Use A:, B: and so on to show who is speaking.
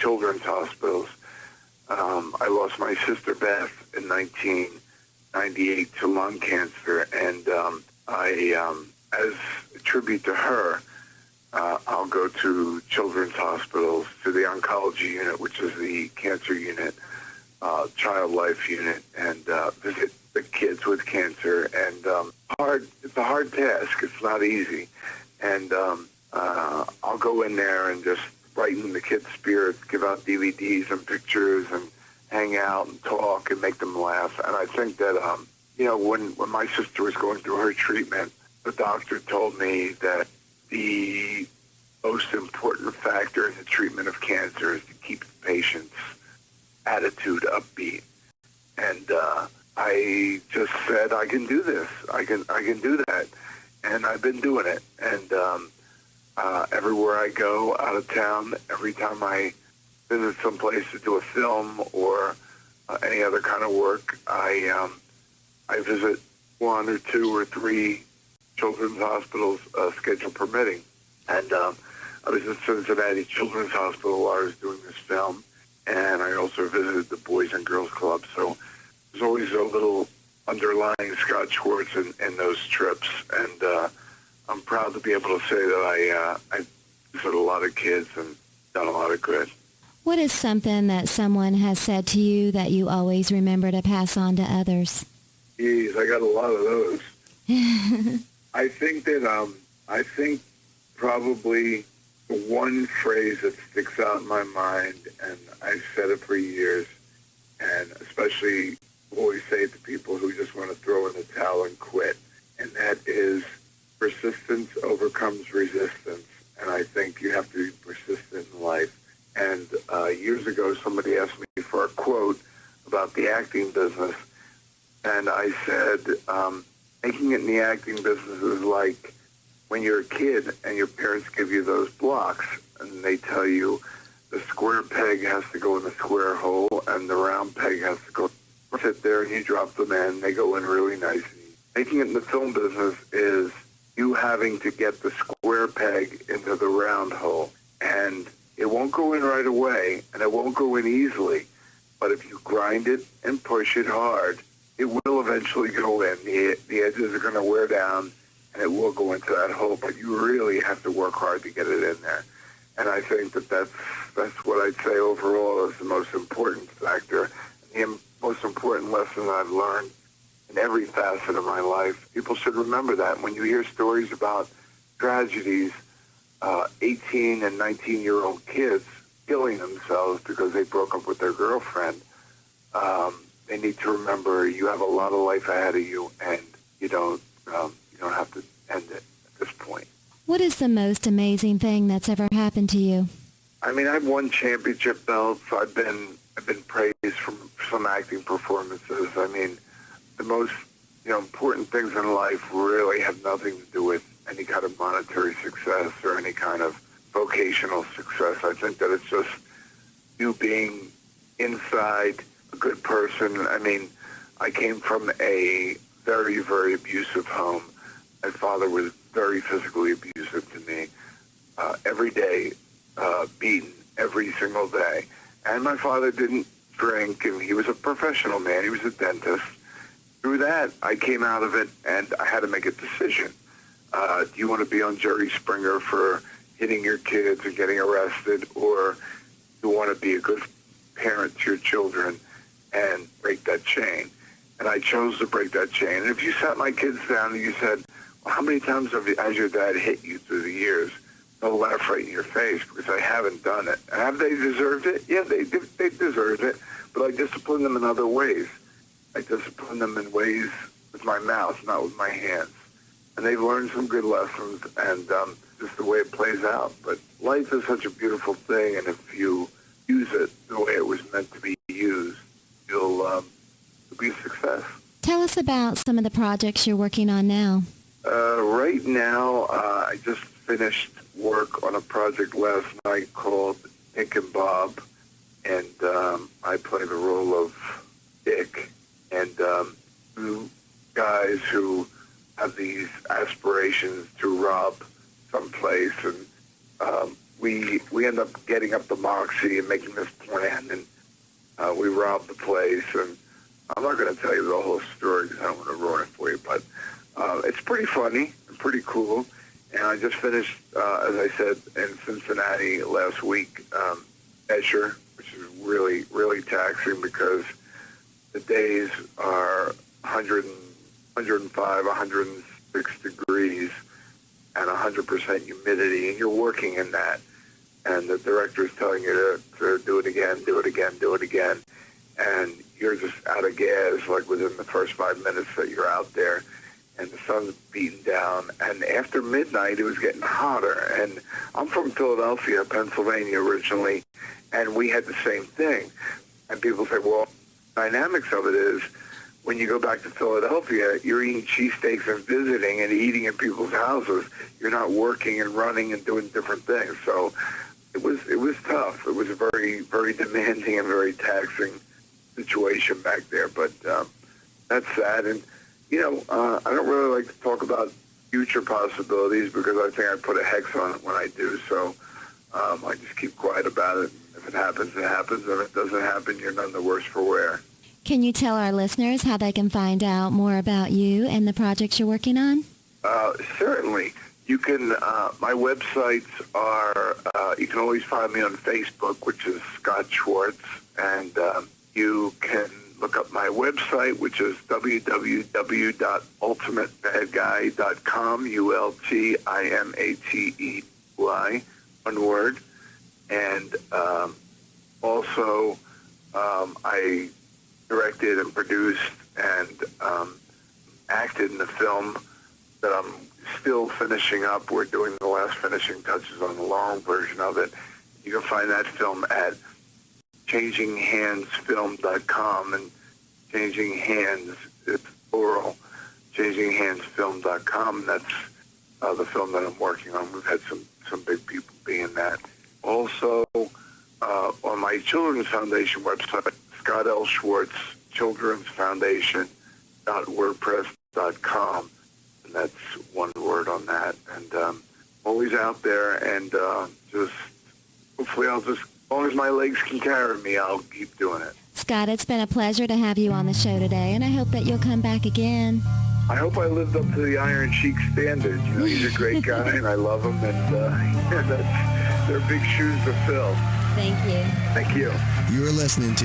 A: children's hospitals. I lost my sister Beth in 1998 to lung cancer, and as a tribute to her, I'll go to children's hospitals, to the oncology unit, which is the cancer unit, child life unit, and visit the kids with cancer. And it's a hard task. It's not easy. And I'll go in there and just brighten the kids' spirits, give out DVDs and pictures, and hang out and talk and make them laugh. And I think that, when my sister was going through her treatment, the doctor told me that the most important factor in the treatment of cancer is to keep the patient's attitude upbeat. And I just said, I can do this. I can do that. And I've been doing it. And everywhere I go out of town, every time I visit someplace to do a film or any other kind of work, I visit one or two or three children's hospitals, schedule permitting. And I was at Cincinnati Children's Hospital while I was doing this film, and I also visited the Boys and Girls Club. So there's always a little underlying Scott Schwartz in those trips, and I'm proud to be able to say that I visited a lot of kids and done a lot of good.
B: What is something that someone has said to you that you always remember to pass on to others?
A: Geez, I got a lot of those. I think probably the one phrase that sticks out in my mind, and I've said it for years, and especially always say it to people who just want to throw in the towel and quit, and that is persistence overcomes resistance. And I think you have to be persistent in life. And years ago, somebody asked me for a quote about the acting business, and I said, making it in the acting business is like when you're a kid and your parents give you those blocks, and they tell you the square peg has to go in the square hole and the round peg has to go. Sit there and you drop them in, they go in really nice. Making it in the film business is you having to get the square peg into the round hole, and it won't go in right away, and it won't go in easily, but if you grind it and push it hard, it will eventually go in. The edges are going to wear down, and it will go into that hole, but you really have to work hard to get it in there. And I think that's what I'd say overall is the most important factor. The most important lesson I've learned in every facet of my life. People should remember that. When you hear stories about tragedies, 18 and 19-year-old kids killing themselves because they broke up with their girlfriend, they need to remember you have a lot of life ahead of you, and you don't have to end it at this point.
B: What is the most amazing thing that's ever happened to you?
A: I mean, I've won championship belts. I've been praised from some acting performances. I mean, the most important things in life really have nothing to do with any kind of monetary success or any kind of vocational success. I think that it's just you being inside a good person. I mean, I came from a very, very abusive home. My father was very physically abusive to me. Every day, beaten every single day. And my father didn't drink, and he was a professional man. He was a dentist. Through that, I came out of it, and I had to make a decision. Do you want to be on Jerry Springer for hitting your kids and getting arrested, or do you want to be a good parent to your children and break that chain? And I chose to break that chain. And if you sat my kids down and you said, well, how many times has your dad hit you through the years? They'll laugh right in your face because I haven't done it. And have they deserved it? Yeah, they deserved it, but I disciplined them in other ways. I disciplined them in ways with my mouth, not with my hands. And they've learned some good lessons, and just the way it plays out. But life is such a beautiful thing, and if you use it the way it was meant to be used, you'll be a success.
B: Tell us about some of the projects you're working on now.
A: Right now, I just finished work on a project last night called Dick and Bob, and I play the role of Dick, and two guys who have these aspirations to rob someplace, and we end up getting up the Moxie and making this plan, and we robbed the place. And I'm not going to tell you the whole story because I don't want to ruin it for you, but it's pretty funny and pretty cool. And I just finished, as I said, in Cincinnati last week, Escher, which is really, really taxing because the days are 105, 106 degrees and 100% humidity, and you're working in that. And the director is telling you to do it again, do it again, do it again. And you're just out of gas, like within the first 5 minutes that you're out there. And the sun's beating down. And after midnight, it was getting hotter. And I'm from Philadelphia, Pennsylvania originally, and we had the same thing. And people say, well, the dynamics of it is when you go back to Philadelphia, you're eating cheesesteaks and visiting and eating in people's houses. You're not working and running and doing different things. So it was tough. It was a very, very demanding and very taxing situation back there. But that's sad. And you know, I don't really like to talk about future possibilities because I think I put a hex on it when I do. So I just keep quiet about it. If it happens, it happens. And if it doesn't happen, you're none the worse for wear.
B: Can you tell our listeners how they can find out more about you and the projects you're working on?
A: Certainly. You can, my websites are, you can always find me on Facebook, which is Scott Schwartz. And you can look up my website, which is www.ultimatebadguy.com, ULTIMATEY, one word. And also, I directed and produced and acted in the film that I'm still finishing up. We're doing the last finishing touches on the long version of it. You can find that film at changinghandsfilm.com, and Changing Hands, it's plural, changinghandsfilm.com. That's the film that I'm working on. We've had some big people be in that. Also, on my Children's Foundation website, Scott L. Schwartz, Children's Foundation.wordpress.com, and that's one word on that. And always out there, and just hopefully as long as my legs can carry me, I'll keep doing it.
B: Scott, it's been a pleasure to have you on the show today, and I hope that you'll come back again.
A: I hope I lived up to the Iron Sheik standard. You know, he's a great guy, and I love him, and they're big shoes to fill.
B: Thank you.
A: Thank you.
C: You're listening to